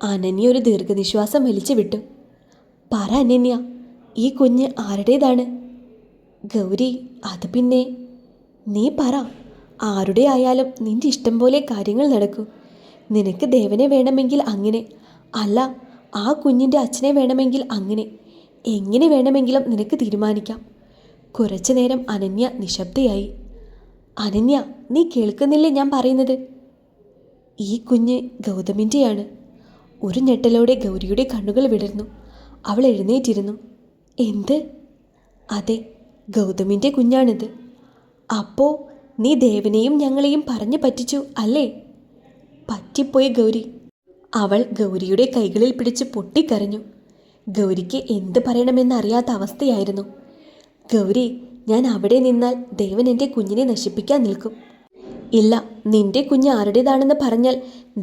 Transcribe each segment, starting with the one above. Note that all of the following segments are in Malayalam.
അനന്യ ഒരു ദീർഘനിശ്വാസം വലിച്ചു വിട്ടു. പറ അനന്യ, ഈ കുഞ്ഞ് ആരുടേതാണ്? ഗൗരി, അത് പിന്നെ നീ പറ. ആരുടെ ആയാലും നിന്റെ ഇഷ്ടം പോലെ കാര്യങ്ങൾ നടക്കൂ. നിനക്ക് ദേവനെ വേണമെങ്കിൽ അങ്ങനെ, അല്ല ആ കുഞ്ഞിൻ്റെ അച്ഛനെ വേണമെങ്കിൽ അങ്ങനെ, എങ്ങനെ വേണമെങ്കിലും നിനക്ക് തീരുമാനിക്കാം. കുറച്ചു നേരം അനന്യ നിശബ്ദയായി. അനന്യ, നീ കേൾക്കുന്നില്ലേ ഞാൻ പറയുന്നത്? ഈ കുഞ്ഞ് ഗൗതമിൻ്റെയാണ്. ഒരു ഞെട്ടലോടെ ഗൗരിയുടെ കണ്ണുകൾ വിടർന്നു. അവൾ എഴുന്നേറ്റിരുന്നു. എന്ത്? അതെ, ഗൗതമിൻ്റെ കുഞ്ഞാണിത്. അപ്പോ നീ ദേവനെയും ഞങ്ങളെയും പറഞ്ഞു പറ്റിച്ചു അല്ലേ? പറ്റിപ്പോയി ഗൗരി. അവൾ ഗൗരിയുടെ കൈകളിൽ പിടിച്ച് പൊട്ടിക്കരഞ്ഞു. ഗൗരിക്ക് എന്ത് പറയണമെന്നറിയാത്ത അവസ്ഥയായിരുന്നു. ഗൗരി, ഞാൻ അവിടെ നിന്നാൽ ദേവൻ എൻ്റെ കുഞ്ഞിനെ നശിപ്പിക്കാൻ നിൽക്കും. ഇല്ല, നിന്റെ കുഞ്ഞ് ആരുടേതാണെന്ന് പറഞ്ഞാൽ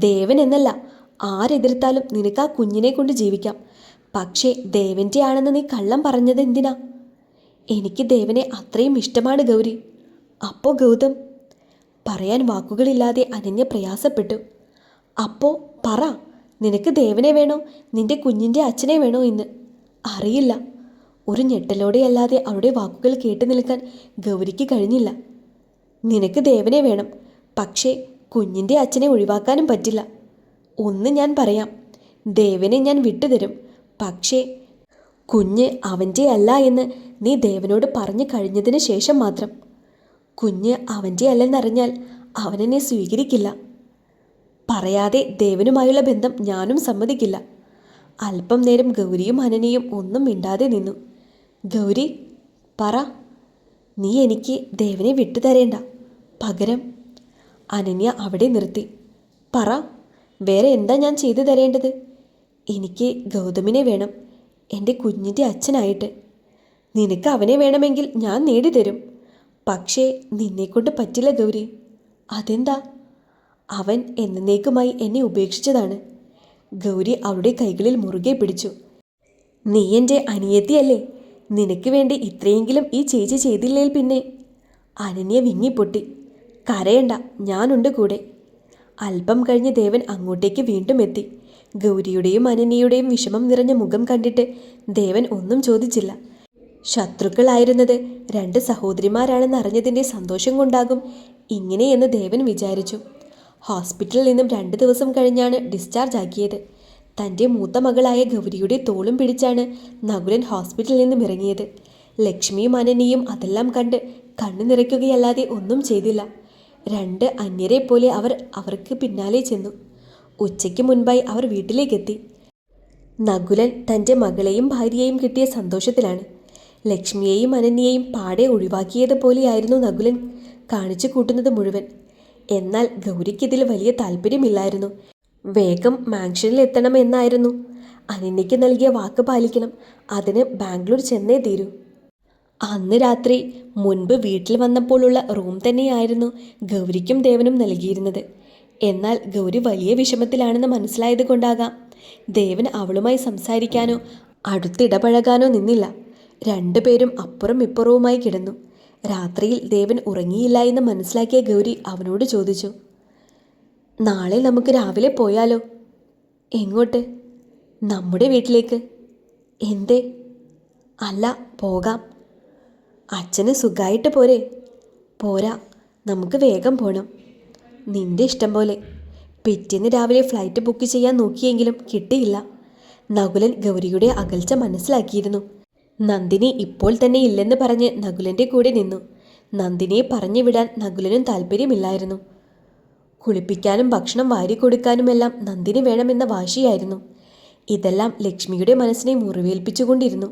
ദേവൻ എന്നല്ല, ആരെതിർത്താലും നിനക്ക് ആ കുഞ്ഞിനെ കൊണ്ട് ജീവിക്കാം. പക്ഷേ ദേവൻ്റെ ആണെന്ന് നീ കള്ളം പറഞ്ഞത് എന്തിനാ? എനിക്ക് ദേവനെ അത്രയും ഇഷ്ടമാണ് ഗൗരി. അപ്പോ ഗൗതം? പറയാൻ വാക്കുകളില്ലാതെ അനന്യ പ്രയാസപ്പെട്ടു. അപ്പോ പറ, നിനക്ക് ദേവനെ വേണോ നിന്റെ കുഞ്ഞിൻ്റെ അച്ഛനെ വേണോ എന്ന്? അറിയില്ല. ഒരു ഞെട്ടലോടെയല്ലാതെ അവളുടെ വാക്കുകൾ കേട്ടു നിൽക്കാൻ ഗൗരിക്ക് കഴിഞ്ഞില്ല. നിനക്ക് ദേവനെ വേണം, പക്ഷേ കുഞ്ഞിൻ്റെ അച്ഛനെ ഒഴിവാക്കാനും പറ്റില്ല. ഒന്ന് ഞാൻ പറയാം, ദേവനെ ഞാൻ വിട്ടുതരും. പക്ഷേ കുഞ്ഞ് അവൻ്റെ അല്ല എന്ന് നീ ദേവനോട് പറഞ്ഞു കഴിഞ്ഞതിന് ശേഷം മാത്രം. കുഞ്ഞ് അവൻ്റെ അല്ലെന്നറിഞ്ഞാൽ അവനെന്നെ സ്വീകരിക്കില്ല. പറയാതെ ദേവനുമായുള്ള ബന്ധം ഞാനും സമ്മതിക്കില്ല. അല്പം നേരം ഗൗരിയും അനനയും ഒന്നും മിണ്ടാതെ നിന്നു. ഗൗരി, പറ. നീ എനിക്ക് ദേവനെ വിട്ടുതരേണ്ട. പകരം അനന്യ അവിടെ നിർത്തി. പറ, വേറെ എന്താ ഞാൻ ചെയ്തു തരേണ്ടത്? എനിക്ക് ഗൗതമിനെ വേണം, എൻ്റെ കുഞ്ഞിൻ്റെ അച്ഛനായിട്ട്. നിനക്ക് അവനെ വേണമെങ്കിൽ ഞാൻ നേടിത്തരും. പക്ഷേ നിന്നെക്കൊണ്ട് പറ്റില്ല ഗൗരി. അതെന്താ? അവൻ എന്നേക്കുമായി എന്നെ ഉപേക്ഷിച്ചതാണ്. ഗൗരി അവളുടെ കൈകളിൽ മുറുകെ പിടിച്ചു. നീ എൻ്റെ അനിയത്തിയല്ലേ? നിനക്ക് വേണ്ടി ഇത്രയെങ്കിലും ഈ ചേച്ചി ചെയ്തില്ലേൽ പിന്നെ? അനന്യ വിങ്ങിപ്പൊട്ടി. കരയണ്ട, ഞാനുണ്ട് കൂടെ. അല്പം കഴിഞ്ഞ് ദേവൻ അങ്ങോട്ടേക്ക് വീണ്ടും എത്തി. ഗൗരിയുടെയും അനന്യയുടെയും വിഷമം നിറഞ്ഞ മുഖം കണ്ടിട്ട് ദേവൻ ഒന്നും ചോദിച്ചില്ല. ശത്രുക്കളായിരുന്നത് രണ്ട് സഹോദരിമാരാണെന്ന് അറിഞ്ഞതിൻ്റെ സന്തോഷം കൊണ്ടാകും ഇങ്ങനെയെന്ന് ദേവൻ വിചാരിച്ചു. ഹോസ്പിറ്റലിൽ നിന്നും 2 ദിവസം കഴിഞ്ഞാണ് ഡിസ്ചാർജ് ആക്കിയത്. തൻ്റെ മൂത്ത മകളായ ഗൗരിയുടെ തോളും പിടിച്ചാണ് നകുലൻ ഹോസ്പിറ്റലിൽ നിന്നും ഇറങ്ങിയത്. ലക്ഷ്മിയും അനന്യയും അതെല്ലാം കണ്ട് കണ്ണു നിറയ്ക്കുകയല്ലാതെ ഒന്നും ചെയ്തില്ല. 2 അന്യരെ പോലെ അവർക്ക് പിന്നാലെ ചെന്നു. ഉച്ചയ്ക്ക് മുൻപായി അവർ വീട്ടിലേക്കെത്തി. നകുലൻ തൻ്റെ മകളെയും ഭാര്യയെയും കിട്ടിയ സന്തോഷത്തിലാണ്. ലക്ഷ്മിയെയും അനന്യയെയും പാടെ ഒഴിവാക്കിയതുപോലെയായിരുന്നു നകുലൻ കാണിച്ചു കൂട്ടുന്നത് മുഴുവൻ. എന്നാൽ ഗൗരിക്കിതിൽ വലിയ താല്പര്യമില്ലായിരുന്നു. വേഗം മാൻഷനിൽ എത്തണം എന്നായിരുന്നു. അനന്യയ്ക്ക് നൽകിയ വാക്ക് പാലിക്കണം. അതിന് ബാംഗ്ലൂർ ചെന്നേ തീരൂ. അന്ന് രാത്രി മുൻപ് വീട്ടിൽ വന്നപ്പോഴുള്ള റൂം തന്നെയായിരുന്നു ഗൗരിക്കും ദേവനും നൽകിയിരുന്നത്. എന്നാൽ ഗൗരി വലിയ വിഷമത്തിലാണെന്ന് മനസ്സിലായത് കൊണ്ടാകാം ദേവൻ അവളുമായി സംസാരിക്കാനോ അടുത്തിടപഴകാനോ നിന്നില്ല. 2 പേരും അപ്പുറം ഇപ്പുറവുമായി കിടന്നു. രാത്രിയിൽ ദേവൻ ഉറങ്ങിയില്ല എന്ന് മനസ്സിലാക്കിയ ഗൗരി അവനോട് ചോദിച്ചു, നാളെ നമുക്ക് രാവിലെ പോയാലോ? എങ്ങോട്ട്? നമ്മുടെ വീട്ടിലേക്ക്. എന്തേ? അല്ല, പോകാം. അച്ഛന് സുഖമായിട്ട് പോരെ? പോരാ, നമുക്ക് വേഗം പോകണം. നിന്റെ ഇഷ്ടം പോലെ. പിറ്റേന്ന് രാവിലെ ഫ്ലൈറ്റ് ബുക്ക് ചെയ്യാൻ നോക്കിയെങ്കിലും കിട്ടിയില്ല. നകുലൻ ഗൗരിയുടെ അകൽച്ച മനസ്സിലാക്കിയിരുന്നു. നന്ദിനി ഇപ്പോൾ തന്നെ ഇല്ലെന്ന് പറഞ്ഞ് നകുലൻ്റെ കൂടെ നിന്നു. നന്ദിനിയെ പറഞ്ഞു വിടാൻ നകുലനും താല്പര്യമില്ലായിരുന്നു. കുളിപ്പിക്കാനും ഭക്ഷണം വാരിക്കൊടുക്കാനുമെല്ലാം നന്ദിനി വേണമെന്ന വാശിയായിരുന്നു. ഇതെല്ലാം ലക്ഷ്മിയുടെ മനസ്സിനെ മുറിവേൽപ്പിച്ചുകൊണ്ടിരുന്നു.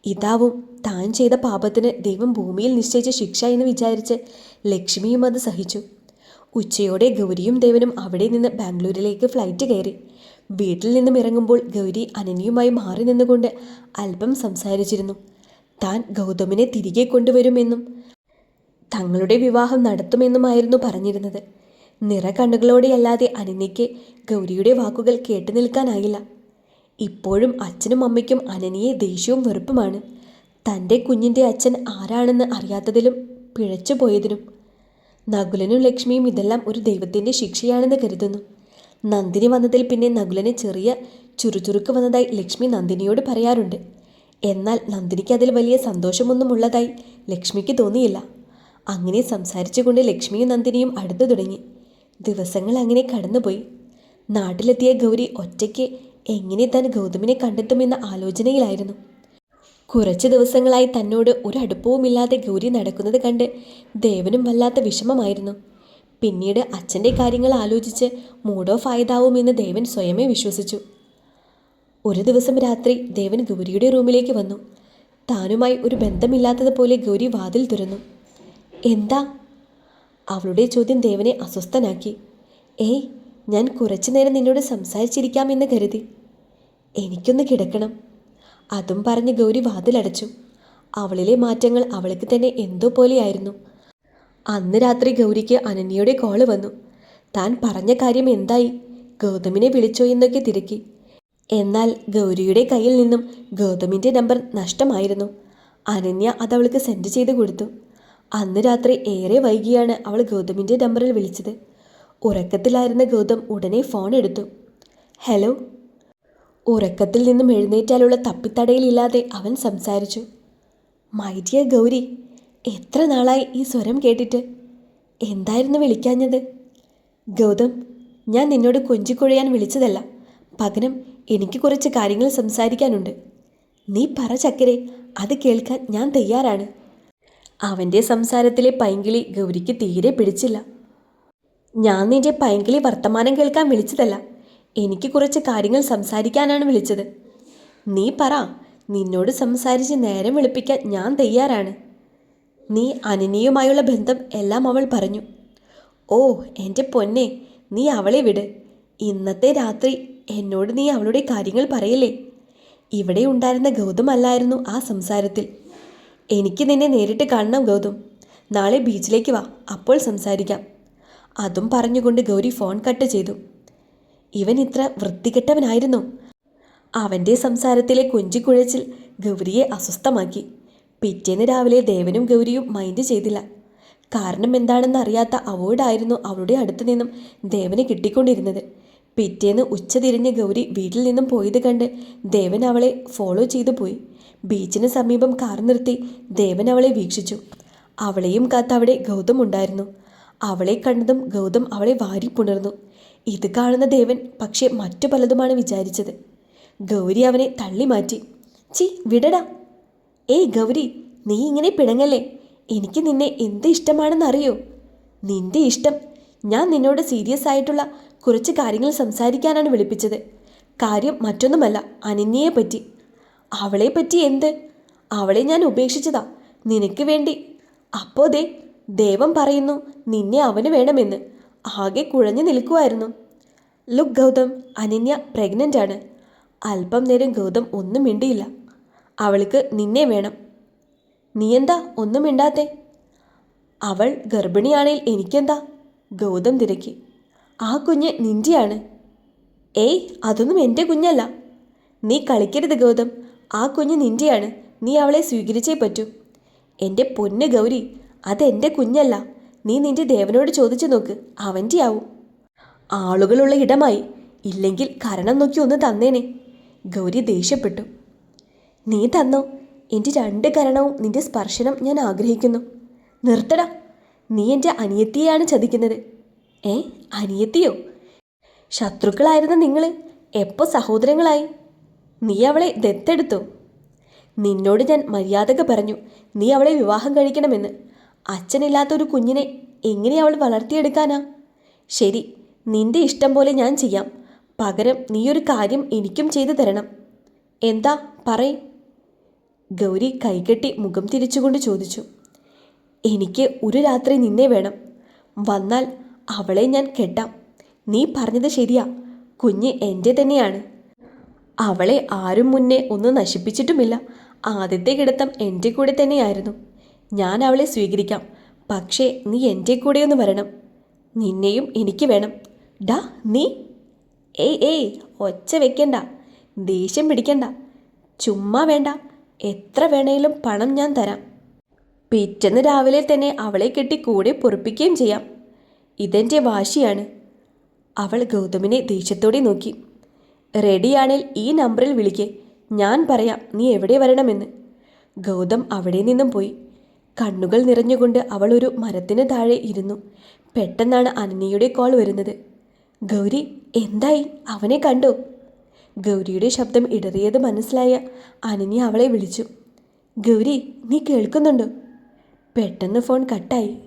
ഇതാവും താൻ ചെയ്ത പാപത്തിന് ദൈവം ഭൂമിയിൽ നിശ്ചയിച്ച ശിക്ഷ എന്ന് വിചാരിച്ച് ലക്ഷ്മിയും അത് സഹിച്ചു. ഉച്ചയോടെ ഗൗരിയും ദേവനും അവിടെ നിന്ന് ബാംഗ്ലൂരിലേക്ക് ഫ്ലൈറ്റ് കയറി. വീട്ടിൽ നിന്നും ഇറങ്ങുമ്പോൾ ഗൗരി അനന്യയുമായി മാറി നിന്നുകൊണ്ട് അല്പം സംസാരിച്ചിരുന്നു. താൻ ഗൗതമിനെ തിരികെ കൊണ്ടുവരുമെന്നും തങ്ങളുടെ വിവാഹം നടത്തുമെന്നുമായിരുന്നു പറഞ്ഞിരുന്നത്. നിറകണ്ണുകളോടെയല്ലാതെ അനന്യയ്ക്ക് ഗൗരിയുടെ വാക്കുകൾ കേട്ടു നിൽക്കാനായില്ല. ഇപ്പോഴും അച്ഛനും അമ്മയ്ക്കും അനന്യയെ ദേഷ്യവും വെറുപ്പുമാണ്. തൻ്റെ കുഞ്ഞിൻ്റെ അച്ഛൻ ആരാണെന്ന് അറിയാത്തതിലും പിഴച്ചു പോയതിനും. നകുലനും ലക്ഷ്മിയും ഇതെല്ലാം ഒരു ദൈവത്തിൻ്റെ ശിക്ഷയാണെന്ന് കരുതുന്നു. നന്ദിനി വന്നതിൽ പിന്നെ നകുലന് ചെറിയ ചുറുചുറുക്ക് വന്നതായി ലക്ഷ്മി നന്ദിനിയോട് പറയാറുണ്ട്. എന്നാൽ നന്ദിനിക്ക് അതിൽ വലിയ സന്തോഷമൊന്നും ഉള്ളതായി ലക്ഷ്മിക്ക് തോന്നിയില്ല. അങ്ങനെ സംസാരിച്ചുകൊണ്ട് ലക്ഷ്മിയും നന്ദിനിയും അടുത്തു തുടങ്ങി. ദിവസങ്ങൾ അങ്ങനെ കടന്നുപോയി. നാട്ടിലെത്തിയ ഗൗരി ഒറ്റയ്ക്ക് എങ്ങനെ താൻ ഗൗതമിനെ കണ്ടെത്തുമെന്ന ആലോചനയിലായിരുന്നു. കുറച്ച് ദിവസങ്ങളായി തന്നോട് ഒരു അടുപ്പവുമില്ലാതെ ഗൗരി നടക്കുന്നത് കണ്ട് ദേവനും വല്ലാത്ത വിഷമമായിരുന്നു. പിന്നീട് അച്ഛൻ്റെ കാര്യങ്ങൾ ആലോചിച്ച് മൂഡ് ഓഫ് ആയതാവുമെന്ന് ദേവൻ സ്വയമേ വിശ്വസിച്ചു. ഒരു ദിവസം രാത്രി ദേവൻ ഗൗരിയുടെ റൂമിലേക്ക് വന്നു. താനുമായി ഒരു ബന്ധമില്ലാത്തതുപോലെ ഗൗരി വാതിൽ തുറന്നു. എന്താ? അവളുടെ ചോദ്യം ദേവനെ അസ്വസ്ഥനാക്കി. ഏയ്, ഞാൻ കുറച്ചു നേരം നിന്നോട് സംസാരിച്ചിരിക്കാമെന്ന് കരുതി. എനിക്കൊന്ന് കിടക്കണം. അതും പറഞ്ഞ് ഗൗരി വാതിലടച്ചു. അവളിലെ മാറ്റങ്ങൾ അവൾക്ക് തന്നെ എന്തോ പോലെയായിരുന്നു. അന്ന് രാത്രി ഗൗരിക്ക് അനന്യയുടെ കോള് വന്നു. താൻ പറഞ്ഞ കാര്യം എന്തായി, ഗൗതമിനെ വിളിച്ചോ എന്നൊക്കെ തിരക്കി. എന്നാൽ ഗൗരിയുടെ കയ്യിൽ നിന്നും ഗൗതമിൻ്റെ നമ്പർ നഷ്ടമായിരുന്നു. അനന്യ അതവൾക്ക് സെൻഡ് ചെയ്ത് കൊടുത്തു. അന്ന് രാത്രി ഏറെ വൈകിയാണ് അവൾ ഗൗതമിൻ്റെ നമ്പറിൽ വിളിച്ചത്. ഉറക്കത്തിലായിരുന്ന ഗൗതം ഉടനെ ഫോൺ എടുത്തു. ഹലോ. ഉറക്കത്തിൽ നിന്നും എഴുന്നേറ്റാലുള്ള തപ്പിത്തടയിലില്ലാതെ അവൻ സംസാരിച്ചു. മൈ ഡിയർ ഗൗരി, എത്ര നാളായി ഈ സ്വരം കേട്ടിട്ട്. എന്തായിരുന്നു വിളിക്കാഞ്ഞത്? ഗൗതം, ഞാൻ നിന്നോട് കൊഞ്ചിക്കൊഴിയാൻ വിളിച്ചതല്ല. പകരം എനിക്ക് കുറച്ച് കാര്യങ്ങൾ സംസാരിക്കാനുണ്ട്. നീ പറ ചക്കരെ, അത് കേൾക്കാൻ ഞാൻ തയ്യാറാണ്. അവൻ്റെ സംസാരത്തിലെ പൈങ്കിളി ഗൗരിക്ക് തീരെ പിടിച്ചില്ല. ഞാൻ നിന്റെ പൈങ്കിളി വർത്തമാനം കേൾക്കാൻ വിളിച്ചതല്ല, എനിക്ക് കുറച്ച് കാര്യങ്ങൾ സംസാരിക്കാനാണ് വിളിച്ചത്. നീ പറ, നിന്നോട് സംസാരിച്ച് നേരം വെളുപ്പിക്കാൻ ഞാൻ തയ്യാറാണ്. നീ അനന്യയുമായുള്ള ബന്ധം എല്ലാം അവൾ പറഞ്ഞു. ഓ എൻ്റെ പൊന്നെ, നീ അവളെ വിട്. ഇന്നത്തെ രാത്രി എന്നോട് നീ അവളുടെ കാര്യങ്ങൾ പറയില്ലേ? ഇവിടെ ഉണ്ടായിരുന്ന ഗൗതം അല്ലായിരുന്നു ആ സംസാരത്തിൽ. എനിക്ക് നിന്നെ നേരിട്ട് കാണണം ഗൗതം. നാളെ ബീച്ചിലേക്ക് വാ, അപ്പോൾ സംസാരിക്കാം. അതും പറഞ്ഞുകൊണ്ട് ഗൗരി ഫോൺ കട്ട് ചെയ്തു. ഇവൻ ഇത്ര വൃത്തികെട്ടവനായിരുന്നു. അവൻ്റെ സംസാരത്തിലെ കൊഞ്ചിക്കുഴച്ചിൽ ഗൗരിയെ അസ്വസ്ഥമാക്കി. പിറ്റേന്ന് രാവിലെ ദേവനും ഗൗരിയും മൈൻഡ് ചെയ്തില്ല. കാരണം എന്താണെന്ന് അറിയാത്ത അവോയ്ഡായിരുന്നു അവളുടെ അടുത്തു നിന്നും ദേവന് കിട്ടിക്കൊണ്ടിരുന്നത്. പിറ്റേന്ന് ഉച്ചതിരിഞ്ഞ് ഗൗരി വീട്ടിൽ നിന്നും പോയത് കണ്ട് ദേവൻ അവളെ ഫോളോ ചെയ്തു പോയി. ബീച്ചിന് സമീപം കാർ നിർത്തി ദേവൻ അവളെ വീക്ഷിച്ചു. അവളെയും കാത്ത് അവിടെ ഗൗതം ഉണ്ടായിരുന്നു. അവളെ കണ്ടതും ഗൗതം അവളെ വാരി പുണർന്നു. ഇത് കാണുന്ന ദേവൻ പക്ഷേ മറ്റു പലതുമാണ് വിചാരിച്ചത്. ഗൗരി അവനെ തള്ളി മാറ്റി. ചി വിടടാ. ഏയ് ഗൗരി, നീ ഇങ്ങനെ പിണങ്ങല്ലേ. എനിക്ക് നിന്നെ എന്ത് ഇഷ്ടമാണെന്നറിയോ? നിന്റെ ഇഷ്ടം. ഞാൻ നിന്നോട് സീരിയസ് ആയിട്ടുള്ള കുറച്ച് കാര്യങ്ങൾ സംസാരിക്കാനാണ് വിളിപ്പിച്ചത്. കാര്യം മറ്റൊന്നുമല്ല, അനന്യയെ പറ്റി. അവളെ പറ്റി എന്ത്? അവളെ ഞാൻ ഉപേക്ഷിച്ചതാ നിനക്ക് വേണ്ടി. അപ്പോ ദേവൻ പറയുന്നു നിന്നെ അവന് വേണമെന്ന്. ആകെ കുഴഞ്ഞു നിൽക്കുമായിരുന്നു. ലുക്ക് ഗൗതം, അനന്യ പ്രഗ്നൻ്റ് ആണ്. അല്പം നേരം ഗൗതം ഒന്നും മിണ്ടിയില്ല. അവൾക്ക് നിന്നെ വേണം. നീ എന്താ ഒന്നും മിണ്ടാത്തെ? അവൾ ഗർഭിണിയാണെങ്കിൽ എനിക്കെന്താ? ഗൗതം തിരക്കി. ആ കുഞ്ഞ് നിൻ്റെയാണ്. ഏയ്, അതൊന്നും എൻ്റെ കുഞ്ഞല്ല. നീ കളിക്കരുത് ഗൗതം. ആ കുഞ്ഞ് നിൻ്റെയാണ്. നീ അവളെ സ്വീകരിച്ചേ പറ്റൂ. എൻ്റെ പൊന്ന് ഗൗരി, അതെൻ്റെ കുഞ്ഞല്ല. നീ നിൻ്റെ ദേവനോട് ചോദിച്ചു നോക്ക്, അവൻ്റെ ആവും. ആളുകളുള്ള ഇടമായി, ഇല്ലെങ്കിൽ കരണം നോക്കി ഒന്ന് തന്നേനെ. ഗൗരി ദേഷ്യപ്പെട്ടു. നീ തന്നോ? എൻ്റെ 2 കരണവും നിന്റെ സ്പർശനം ഞാൻ ആഗ്രഹിക്കുന്നു. നിർത്തടാ, നീ എൻ്റെ അനിയത്തിയെയാണ് ചതിക്കുന്നത്. അനിയത്തിയോ? ശത്രുക്കളായിരുന്ന നിങ്ങൾ എപ്പോൾ സഹോദരങ്ങളായി? നീ അവളെ ദത്തെടുത്തോ? നിന്നോട് ഞാൻ മര്യാദക പറഞ്ഞു നീ അവളെ വിവാഹം കഴിക്കണമെന്ന്. അച്ഛനില്ലാത്തൊരു കുഞ്ഞിനെ എങ്ങനെ അവൾ വളർത്തിയെടുക്കാനാ? ശരി, നിന്റെ ഇഷ്ടം പോലെ ഞാൻ ചെയ്യാം. പകരം നീയൊരു കാര്യം എനിക്കും ചെയ്തു തരണം. എന്താ പറയ്? ഗൗരി കൈകെട്ടി മുഖം തിരിച്ചുകൊണ്ട് ചോദിച്ചു. എനിക്ക് ഒരു രാത്രി നിന്നെ വേണം. വന്നാൽ അവളെ ഞാൻ കെട്ടാം. നീ പറഞ്ഞത് ശരിയാ, കുഞ്ഞ് എൻ്റെ തന്നെയാണ്. അവളെ ആരും മുന്നേ ഒന്നും നശിപ്പിച്ചിട്ടുമില്ല. ആദ്യത്തെ കിടത്തം എൻ്റെ കൂടെ തന്നെയായിരുന്നു. ഞാൻ അവളെ സ്വീകരിക്കാം. പക്ഷേ നീ എൻ്റെ കൂടെ ഒന്ന് വരണം. നിന്നെയും എനിക്ക് വേണം. ഡാ നീ. ഏയ് ഒച്ച വെക്കണ്ട, ദേഷ്യം പിടിക്കണ്ട. ചുമ്മാ വേണ്ട, എത്ര വേണേലും പണം ഞാൻ തരാം. പിറ്റേന്ന് രാവിലെ തന്നെ അവളെ കെട്ടി കൂടെ പൊറുപ്പിക്കുകയും ചെയ്യാം. ഇതെൻ്റെ വാശിയാണ്. അവൾ ഗൗതമിനെ ദേഷ്യത്തോടെ നോക്കി. റെഡിയാണേൽ ഈ നമ്പറിൽ വിളിക്കേ, ഞാൻ പറയാം നീ എവിടെ വരണമെന്ന്. ഗൗതം അവിടെ നിന്നും പോയി. കണ്ണുകൾ നിറഞ്ഞുകൊണ്ട് അവൾ ഒരു മരത്തിന് താഴെ ഇരുന്നു. പെട്ടെന്നാണ് അനന്യയുടെ കോൾ വരുന്നത്. ഗൗരി, എന്തായി? അവനെ കണ്ടോ? ഗൗരിയുടെ ശബ്ദം ഇടറിയത് മനസ്സിലായ അനന്യ അവളെ വിളിച്ചു. ഗൗരി, നീ കേൾക്കുന്നുണ്ടോ? പെട്ടെന്ന് ഫോൺ കട്ടായി.